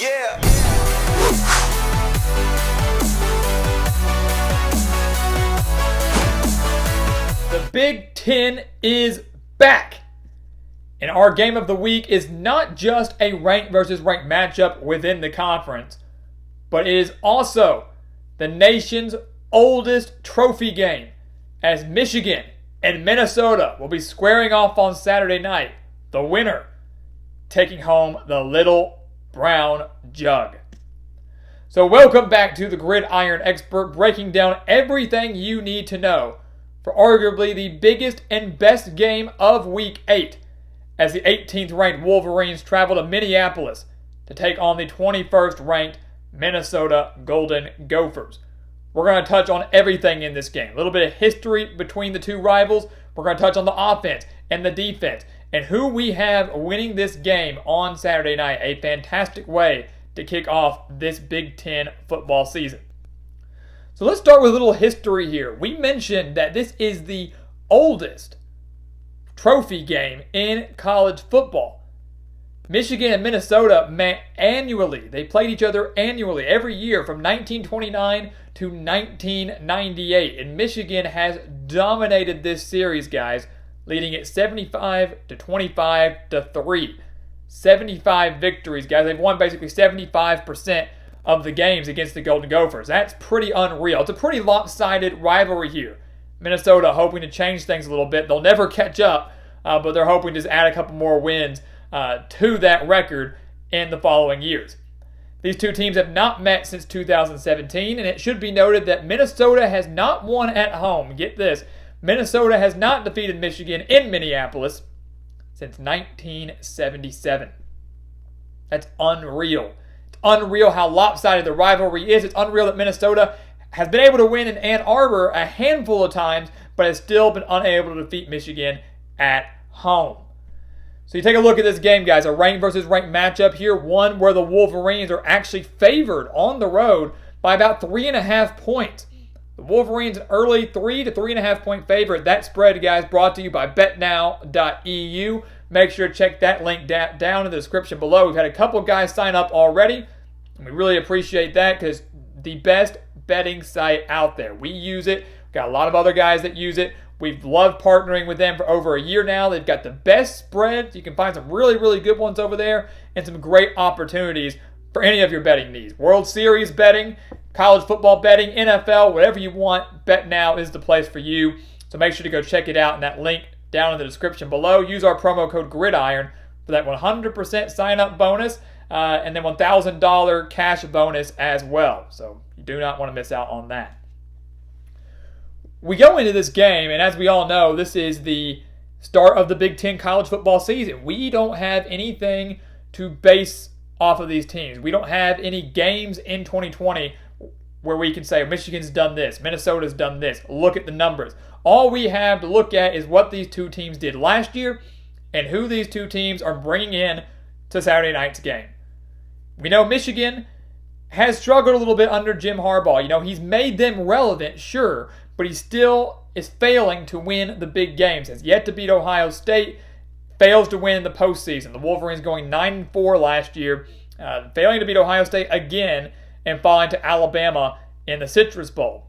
Yeah. The Big Ten is back. And our game of the week is not just a ranked versus ranked matchup within the conference, but it is also the nation's oldest trophy game, as Michigan and Minnesota will be squaring off on Saturday night, the winner taking home the Little Brown Jug. So welcome back to the Gridiron Expert, breaking down everything you need to know for arguably the biggest and best game of Week 8, as the 18th ranked Wolverines travel to Minneapolis to take on the 21st ranked Minnesota Golden Gophers. We're going to touch on everything in this game. A little bit of history between the two rivals. We're going to touch on the offense and the defense and who we have winning this game on Saturday night. A fantastic way to kick off this Big Ten football season. So let's start with a little history here. We mentioned that this is the oldest trophy game in college football. Michigan and Minnesota met annually. They played each other annually every year from 1929 to 1998. And Michigan has dominated this series, guys, leading it 75-25-3. 75 victories, guys. They've won basically 75% of the games against the Golden Gophers. That's pretty unreal. It's a pretty lopsided rivalry here. Minnesota hoping to change things a little bit. They'll never catch up, but they're hoping to just add a couple more wins to that record in the following years. These two teams have not met since 2017, and it should be noted that Minnesota has not won at home. Get this, Minnesota has not defeated Michigan in Minneapolis since 1977. That's unreal. It's unreal how lopsided the rivalry is. It's unreal that Minnesota has been able to win in Ann Arbor a handful of times, but has still been unable to defeat Michigan at home. So you take a look at this game, guys, a ranked versus ranked matchup here, one where the Wolverines are actually favored on the road by about 3.5 points. The Wolverines an early 3 to 3.5 point favorite. That spread, guys, brought to you by betnow.eu. Make sure to check that link down in the description below. We've had a couple guys sign up already, and we really appreciate that because the best betting site out there. We use it. We've got a lot of other guys that use it. We've loved partnering with them for over a year now. They've got the best spreads. You can find some really, really good ones over there and some great opportunities for any of your betting needs. World Series betting, college football betting, NFL, whatever you want, BetNow is the place for you. So make sure to go check it out in that link down in the description below. Use our promo code GRIDIRON for that 100% sign-up bonus and then $1,000 cash bonus as well. So you do not want to miss out on that. We go into this game, and as we all know, this is the start of the Big Ten college football season. We don't have anything to base off of these teams. We don't have any games in 2020 where we can say Michigan's done this, Minnesota's done this. Look at the numbers. All we have to look at is what these two teams did last year and who these two teams are bringing in to Saturday night's game. We know Michigan has struggled a little bit under Jim Harbaugh. You know, he's made them relevant, sure, but he still is failing to win the big games. Has yet to beat Ohio State, fails to win in the postseason. The Wolverines going 9-4 last year, failing to beat Ohio State again, and falling to Alabama in the Citrus Bowl.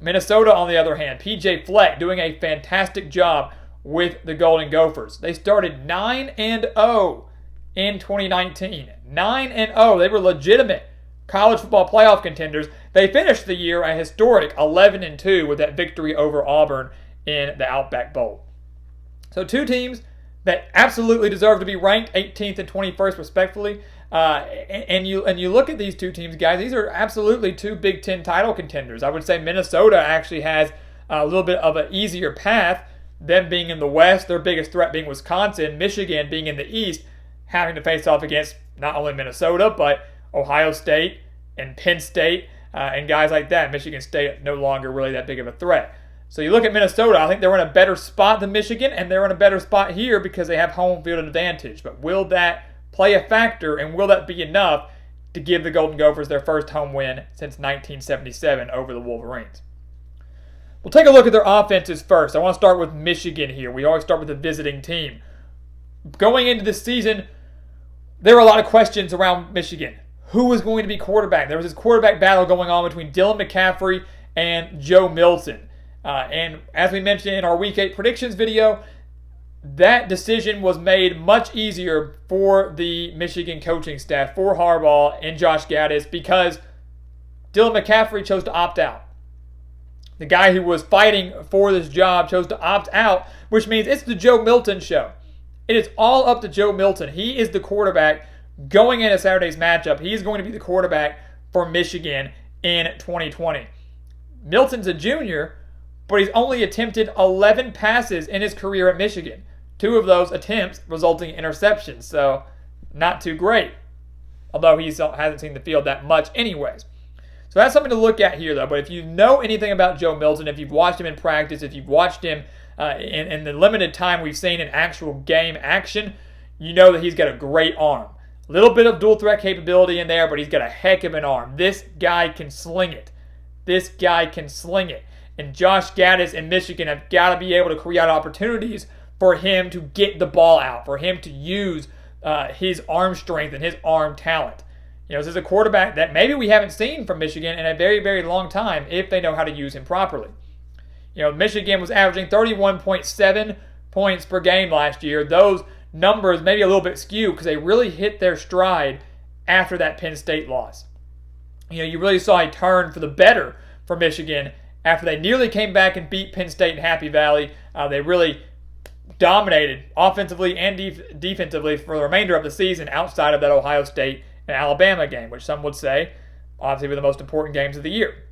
Minnesota, on the other hand, PJ Fleck doing a fantastic job with the Golden Gophers. They started 9-0 in 2019. 9-0. They were legitimate college football playoff contenders. They finished the year a historic 11-2 with that victory over Auburn in the Outback Bowl. So two teams that absolutely deserve to be ranked 18th and 21st respectively. And you look at these two teams, guys, these are absolutely two Big Ten title contenders. I would say Minnesota actually has a little bit of an easier path, them being in the West, their biggest threat being Wisconsin, Michigan being in the East, having to face off against not only Minnesota, but Ohio State and Penn State and guys like that. Michigan State no longer really that big of a threat. So you look at Minnesota, I think they're in a better spot than Michigan, and they're in a better spot here because they have home field advantage. But will that play a factor, and will that be enough to give the Golden Gophers their first home win since 1977 over the Wolverines? We'll take a look at their offenses first. I want to start with Michigan here. We always start with the visiting team. Going into this season, there were a lot of questions around Michigan. who was going to be quarterback. There was this quarterback battle going on between Dylan McCaffrey and Joe Milton. And as we mentioned in our Week 8 predictions video, that decision was made much easier for the Michigan coaching staff, for Harbaugh and Josh Gattis, because Dylan McCaffrey chose to opt out. The guy who was fighting for this job chose to opt out, which means it's the Joe Milton show. It is all up to Joe Milton. He is the quarterback going into Saturday's matchup. He is going to be the quarterback for Michigan in 2020. Milton's a junior, but he's only attempted 11 passes in his career at Michigan. 2 of those attempts resulting in interceptions, so not too great. Although he hasn't seen the field that much anyways. So that's something to look at here, though. But if you know anything about Joe Milton, if you've watched him in practice, if you've watched him in the limited time we've seen in actual game action, you know that he's got a great arm. A little bit of dual threat capability in there, but he's got a heck of an arm. This guy can sling it. This guy can sling it. And Josh Gattis and Michigan have got to be able to create opportunities for him to get the ball out, for him to use his arm strength and his arm talent. You know, this is a quarterback that maybe we haven't seen from Michigan in a very, very long time if they know how to use him properly. You know, Michigan was averaging 31.7 points per game last year. Those numbers maybe a little bit skewed because they really hit their stride after that Penn State loss. You know, you really saw a turn for the better for Michigan after they nearly came back and beat Penn State in Happy Valley. They really dominated offensively and defensively for the remainder of the season outside of that Ohio State and Alabama game, which some would say obviously were the most important games of the year.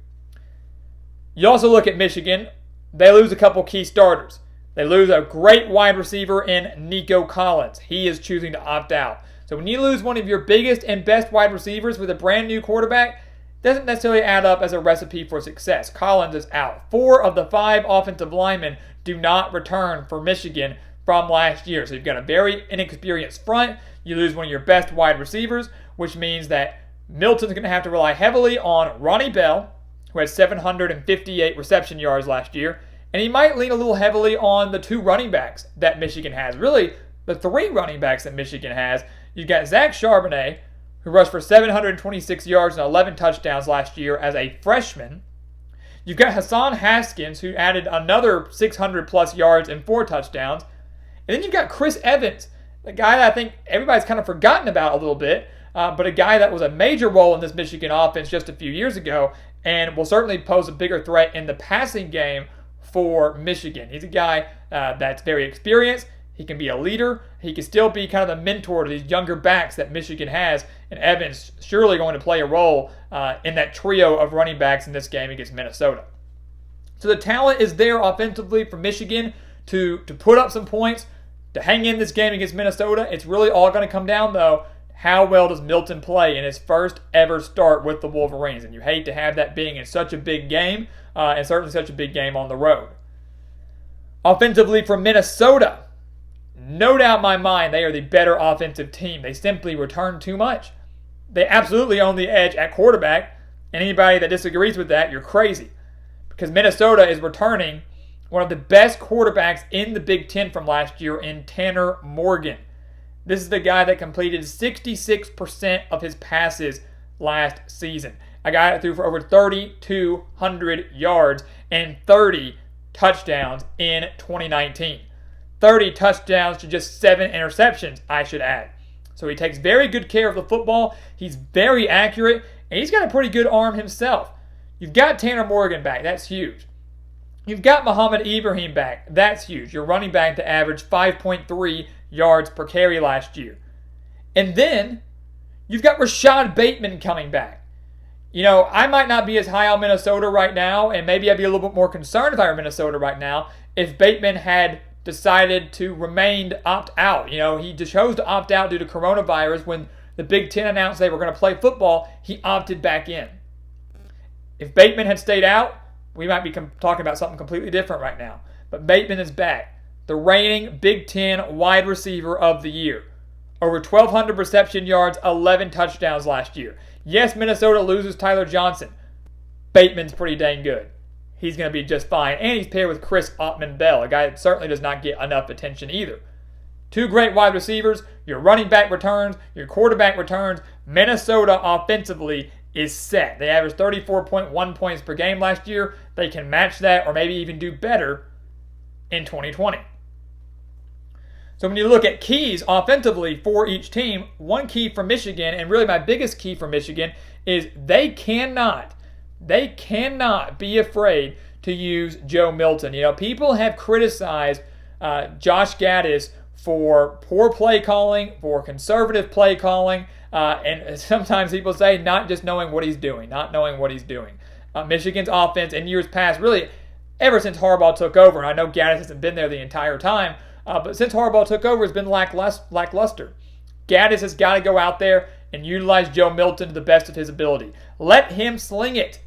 You also look at Michigan. They lose a couple key starters. They lose a great wide receiver in Nico Collins. He is choosing to opt out. So when you lose one of your biggest and best wide receivers with a brand new quarterback, doesn't necessarily add up as a recipe for success. Collins is out. 4 of the 5 offensive linemen do not return for Michigan from last year. So you've got a very inexperienced front. You lose one of your best wide receivers, which means that Milton's going to have to rely heavily on Ronnie Bell, who had 758 reception yards last year, and he might lean a little heavily on the 2 running backs that Michigan has. Really, the 3 running backs that Michigan has. You've got Zach Charbonnet, who rushed for 726 yards and 11 touchdowns last year as a freshman. You've got Hassan Haskins, who added another 600-plus yards and 4 touchdowns. And then you've got Chris Evans, the guy that I think everybody's kind of forgotten about a little bit, but a guy that was a major role in this Michigan offense just a few years ago and will certainly pose a bigger threat in the passing game for Michigan. He's a guy that's very experienced. He can be a leader. He can still be kind of the mentor to these younger backs that Michigan has. And Evans surely going to play a role in that trio of running backs in this game against Minnesota. So the talent is there offensively for Michigan to put up some points, to hang in this game against Minnesota. It's really all going to come down, though, how well does Milton play in his first ever start with the Wolverines? And you hate to have that being in such a big game, and certainly such a big game on the road. Offensively for Minnesota, no doubt in my mind, they are the better offensive team. They simply return too much. They absolutely own the edge at quarterback, and anybody that disagrees with that, you're crazy. Because Minnesota is returning one of the best quarterbacks in the Big Ten from last year in Tanner Morgan. This is the guy that completed 66% of his passes last season. A guy that threw for over 3,200 yards and 30 touchdowns in 2019. 30 touchdowns to just 7 interceptions, I should add. So he takes very good care of the football. He's very accurate, and he's got a pretty good arm himself. You've got Tanner Morgan back. That's huge. You've got Muhammad Ibrahim back. That's huge. Your running back to average 5.3 yards per carry last year. And then you've got Rashad Bateman coming back. You know, I might not be as high on Minnesota right now, and maybe I'd be a little bit more concerned if I were Minnesota right now if Bateman had decided to opt out. You know, he just chose to opt out due to coronavirus. When the Big Ten announced they were going to play football, he opted back in. If Bateman had stayed out, we might be talking about something completely different right now. But Bateman is back. The reigning Big Ten wide receiver of the year. Over 1,200 reception yards, 11 touchdowns last year. Yes, Minnesota loses Tyler Johnson. Bateman's pretty dang good. He's going to be just fine. And he's paired with Chris Ottman-Bell, a guy that certainly does not get enough attention either. Two great wide receivers, your running back returns, your quarterback returns. Minnesota offensively is set. They averaged 34.1 points per game last year. They can match that or maybe even do better in 2020. So when you look at keys offensively for each team, one key for Michigan, and really my biggest key for Michigan, is they cannot be afraid to use Joe Milton. You know, people have criticized Josh Gaddis for poor play calling, for conservative play calling, and sometimes people say not just knowing what he's doing, Michigan's offense in years past, really ever since Harbaugh took over, and I know Gaddis hasn't been there the entire time, but since Harbaugh took over, it's been lackluster. Gaddis has got to go out there and utilize Joe Milton to the best of his ability. Let him sling it.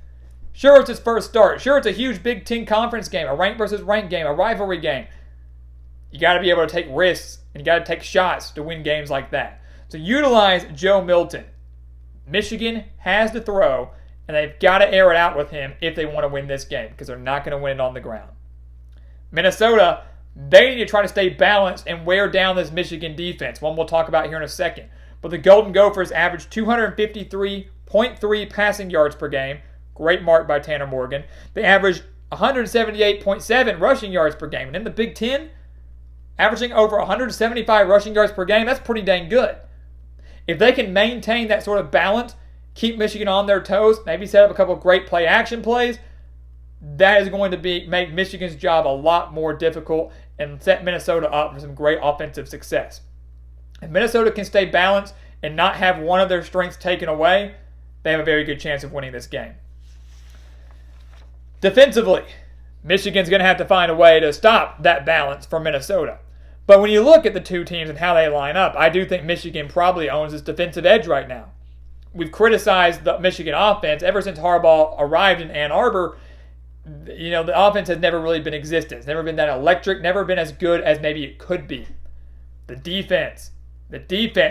Sure, it's his first start. Sure, it's a huge Big Ten conference game, a ranked versus ranked game, a rivalry game. You got to be able to take risks, and you got to take shots to win games like that. So utilize Joe Milton. Michigan has to throw, and they've got to air it out with him if they want to win this game, because they're not going to win it on the ground. Minnesota, they need to try to stay balanced and wear down this Michigan defense, one we'll talk about here in a second. But the Golden Gophers averaged 253.3 passing yards per game. Great mark by Tanner Morgan. They averaged 178.7 rushing yards per game. And in the Big Ten, averaging over 175 rushing yards per game, that's pretty dang good. If they can maintain that sort of balance, keep Michigan on their toes, maybe set up a couple of great play action plays, that is going to make Michigan's job a lot more difficult and set Minnesota up for some great offensive success. If Minnesota can stay balanced and not have one of their strengths taken away, they have a very good chance of winning this game. Defensively, Michigan's going to have to find a way to stop that balance for Minnesota. But when you look at the two teams and how they line up, I do think Michigan probably owns its defensive edge right now. We've criticized the Michigan offense ever since Harbaugh arrived in Ann Arbor. You know, the offense has never really been existent. It's never been that electric, never been as good as maybe it could be. The defense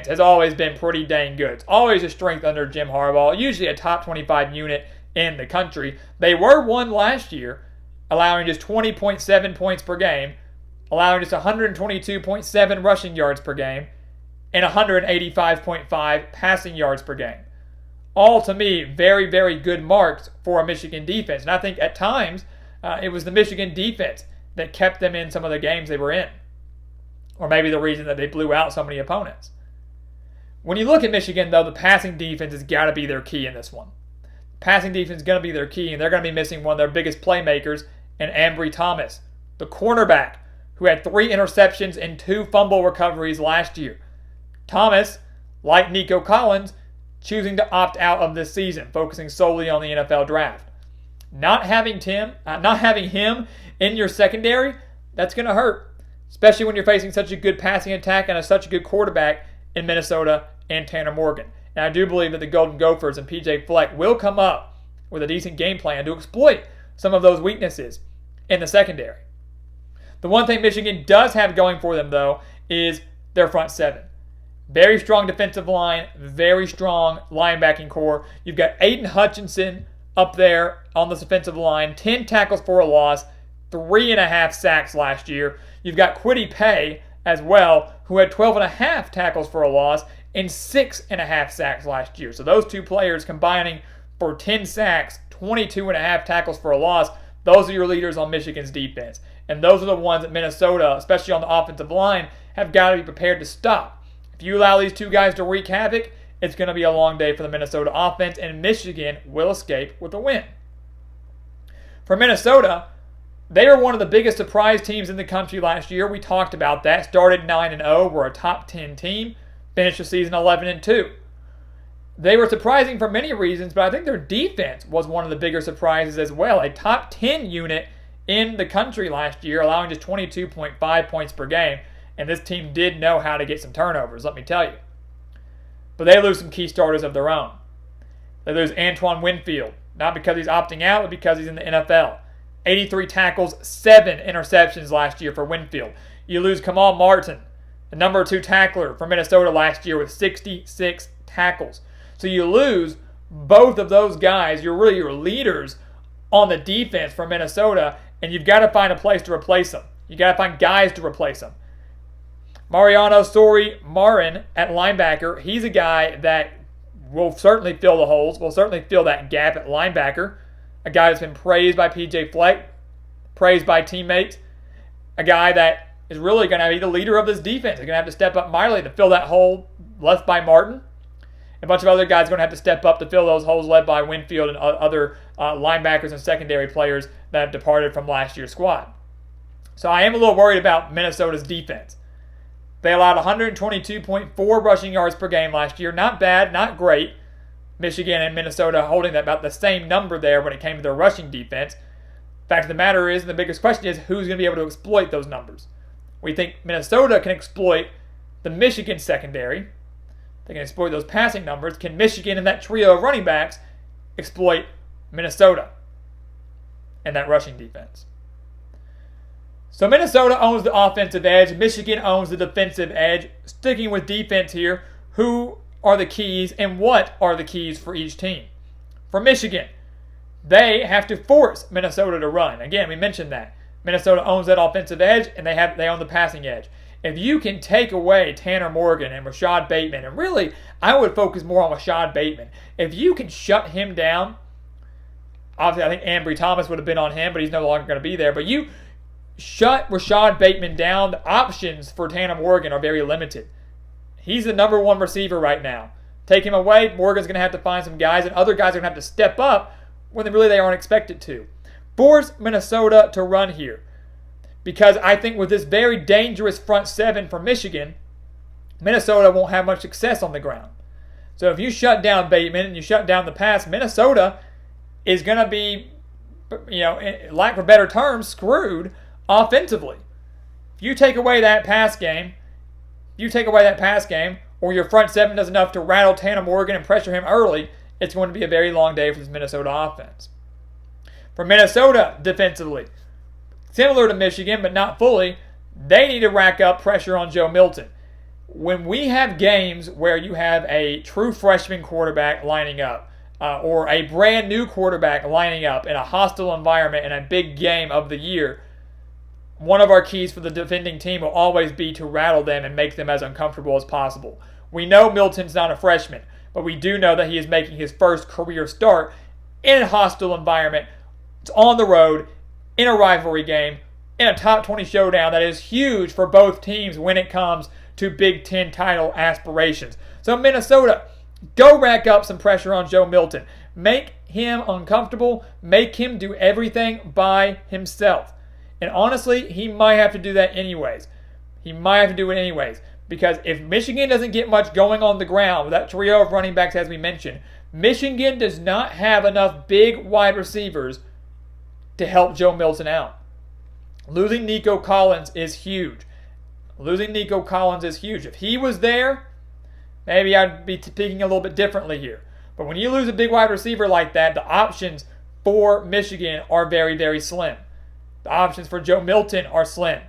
has always been pretty dang good. It's always a strength under Jim Harbaugh, usually a top 25 unit in the country. They were one last year, allowing just 20.7 points per game, allowing just 122.7 rushing yards per game, and 185.5 passing yards per game. All, to me, very, very good marks for a Michigan defense. And I think at times it was the Michigan defense that kept them in some of the games they were in. Or maybe the reason that they blew out so many opponents. When you look at Michigan, though, the passing defense has got to be their key in this one. Passing defense is going to be their key, and they're going to be missing one of their biggest playmakers in Ambry Thomas, the cornerback, who had 3 interceptions and 2 fumble recoveries last year. Thomas, like Nico Collins, choosing to opt out of this season, focusing solely on the NFL draft. Not having him in your secondary, that's going to hurt, especially when you're facing such a good passing attack and such a good quarterback in Minnesota and Tanner Morgan. And I do believe that the Golden Gophers and PJ Fleck will come up with a decent game plan to exploit some of those weaknesses in the secondary. The one thing Michigan does have going for them, though, is their front seven. Very strong defensive line, very strong linebacking core. You've got Aiden Hutchinson up there on this defensive line, 10 tackles for a loss, 3.5 sacks last year. You've got Kwity Paye as well, who had 12.5 tackles for a loss and 6.5 sacks last year. So those two players combining for 10 sacks, 22.5 tackles for a loss. Those are your leaders on Michigan's defense. And those are the ones that Minnesota, especially on the offensive line, have got to be prepared to stop. If you allow these two guys to wreak havoc, it's going to be a long day for the Minnesota offense, and Michigan will escape with a win. For Minnesota, they were one of the biggest surprise teams in the country last year. We talked about that. Started 9-0, were a top 10 team, finished the season 11-2. They were surprising for many reasons, but I think their defense was one of the bigger surprises as well. A top 10 unit in the country last year, allowing just 22.5 points per game. And this team did know how to get some turnovers, let me tell you. But they lose some key starters of their own. They lose Antoine Winfield, not because he's opting out, but because he's in the NFL. 83 tackles, 7 interceptions last year for Winfield. You lose Kamal Martin, the number 2 tackler for Minnesota last year with 66 tackles. So you lose both of those guys. You're really your leaders on the defense for Minnesota, and you've got to find a place to replace them. You've got to find guys to replace them. Mariano Marin at linebacker. He's a guy that will certainly fill the holes, will certainly fill that gap at linebacker. A guy that's been praised by PJ Fleck, praised by teammates. A guy that is really going to be the leader of this defense. He's going to have to step up mightily to fill that hole left by Martin. A bunch of other guys are going to have to step up to fill those holes led by Winfield and other linebackers and secondary players that have departed from last year's squad. So I am a little worried about Minnesota's defense. They allowed 122.4 rushing yards per game last year. Not bad, not great. Michigan and Minnesota holding about the same number there when it came to their rushing defense. Fact of the matter is, the biggest question is, who's going to be able to exploit those numbers? We think Minnesota can exploit the Michigan secondary. They can exploit those passing numbers. Can Michigan and that trio of running backs exploit Minnesota and that rushing defense? So Minnesota owns the offensive edge. Michigan owns the defensive edge. Sticking with defense here, who are the keys and what are the keys for each team? For Michigan, they have to force Minnesota to run. Again, we mentioned that. Minnesota owns that offensive edge, and they own the passing edge. If you can take away Tanner Morgan and Rashad Bateman, and really, I would focus more on Rashad Bateman. If you can shut him down, obviously I think Ambry Thomas would have been on him, but he's no longer going to be there. But you shut Rashad Bateman down, the options for Tanner Morgan are very limited. He's the number one receiver right now. Take him away, Morgan's going to have to find some guys, and other guys are going to have to step up when they aren't expected to. Force Minnesota to run here. Because I think with this very dangerous front seven for Michigan, Minnesota won't have much success on the ground. So if you shut down Bateman and you shut down the pass, Minnesota is going to be, lack for better terms, screwed offensively. If you take away that pass game, or your front seven does enough to rattle Tanner Morgan and pressure him early, it's going to be a very long day for this Minnesota offense. For Minnesota defensively, similar to Michigan, but not fully, they need to rack up pressure on Joe Milton. When we have games where you have a true freshman quarterback lining up, or a brand new quarterback lining up in a hostile environment in a big game of the year, one of our keys for the defending team will always be to rattle them and make them as uncomfortable as possible. We know Milton's not a freshman, but we do know that he is making his first career start in a hostile environment. It's on the road, in a rivalry game, in a top 20 showdown that is huge for both teams when it comes to Big Ten title aspirations. So Minnesota, go rack up some pressure on Joe Milton. Make him uncomfortable. Make him do everything by himself. And honestly, he might have to do that anyways. Because if Michigan doesn't get much going on the ground with that trio of running backs as we mentioned, Michigan does not have enough big wide receivers to help Joe Milton out. Losing Nico Collins is huge. If he was there, maybe I'd be speaking a little bit differently here. But when you lose a big wide receiver like that, the options for Michigan are very, very slim. The options for Joe Milton are slim.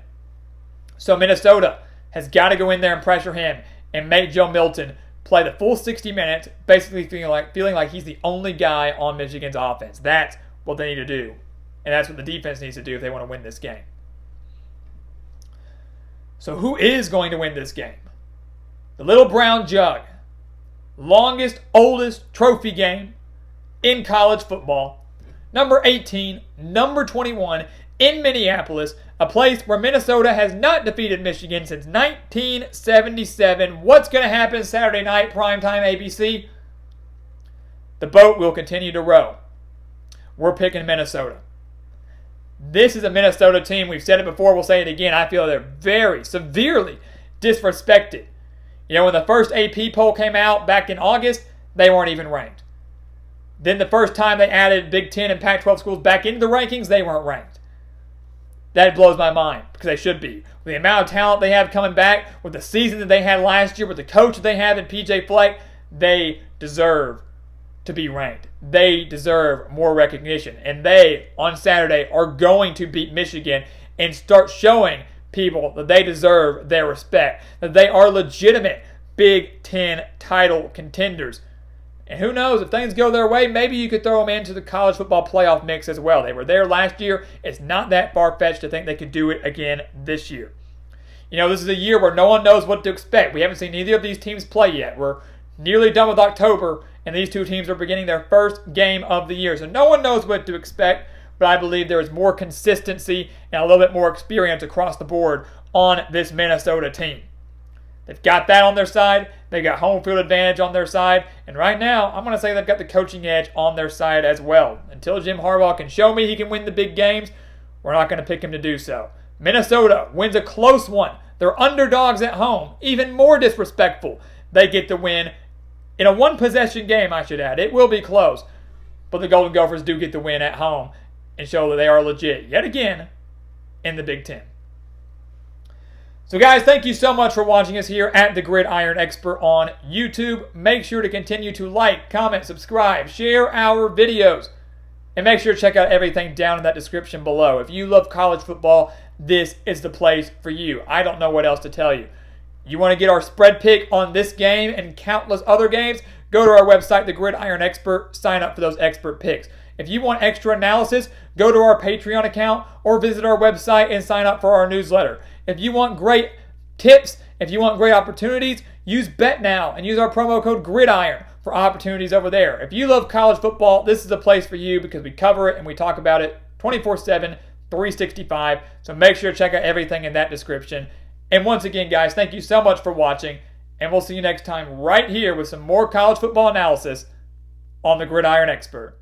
So Minnesota has got to go in there and pressure him and make Joe Milton play the full 60 minutes, basically feeling like he's the only guy on Michigan's offense. That's what they need to do. And that's what the defense needs to do if they want to win this game. So who is going to win this game? The Little Brown Jug. Longest, oldest trophy game in college football. Number 18, number 21 in Minneapolis, a place where Minnesota has not defeated Michigan since 1977. What's going to happen Saturday night, primetime ABC? The boat will continue to row. We're picking Minnesota. This is a Minnesota team. We've said it before. We'll say it again. I feel they're very severely disrespected. When the first AP poll came out back in August, they weren't even ranked. Then the first time they added Big Ten and Pac-12 schools back into the rankings, they weren't ranked. That blows my mind because they should be. With the amount of talent they have coming back, with the season that they had last year, with the coach that they have in PJ Fleck, they deserve to be ranked. They deserve more recognition. And they, on Saturday, are going to beat Michigan and start showing people that they deserve their respect, that they are legitimate Big Ten title contenders. And who knows, if things go their way, maybe you could throw them into the college football playoff mix as well. They were there last year. It's not that far-fetched to think they could do it again this year. This is a year where no one knows what to expect. We haven't seen either of these teams play yet. We're nearly done with October, and these two teams are beginning their first game of the year. So no one knows what to expect, but I believe there is more consistency and a little bit more experience across the board on this Minnesota team. They've got that on their side. They got home field advantage on their side. And right now, I'm going to say they've got the coaching edge on their side as well. Until Jim Harbaugh can show me he can win the big games, we're not going to pick him to do so. Minnesota wins a close one. They're underdogs at home. Even more disrespectful. They get the win in a one-possession game, I should add. It will be close. But the Golden Gophers do get the win at home and show that they are legit, yet again, in the Big Ten. So guys, thank you so much for watching us here at the Gridiron Expert on YouTube. Make sure to continue to like, comment, subscribe, share our videos, and make sure to check out everything down in that description below. If you love college football, this is the place for you. I don't know what else to tell you. You want to get our spread pick on this game and countless other games? Go to our website, The Gridiron Expert, sign up for those expert picks. If you want extra analysis, go to our Patreon account or visit our website and sign up for our newsletter. If you want great tips, if you want great opportunities, use BetNow and use our promo code GRIDIRON for opportunities over there. If you love college football, this is the place for you because we cover it and we talk about it 24/7, 365. So make sure to check out everything in that description. And once again, guys, thank you so much for watching, and we'll see you next time right here with some more college football analysis on the Gridiron Expert.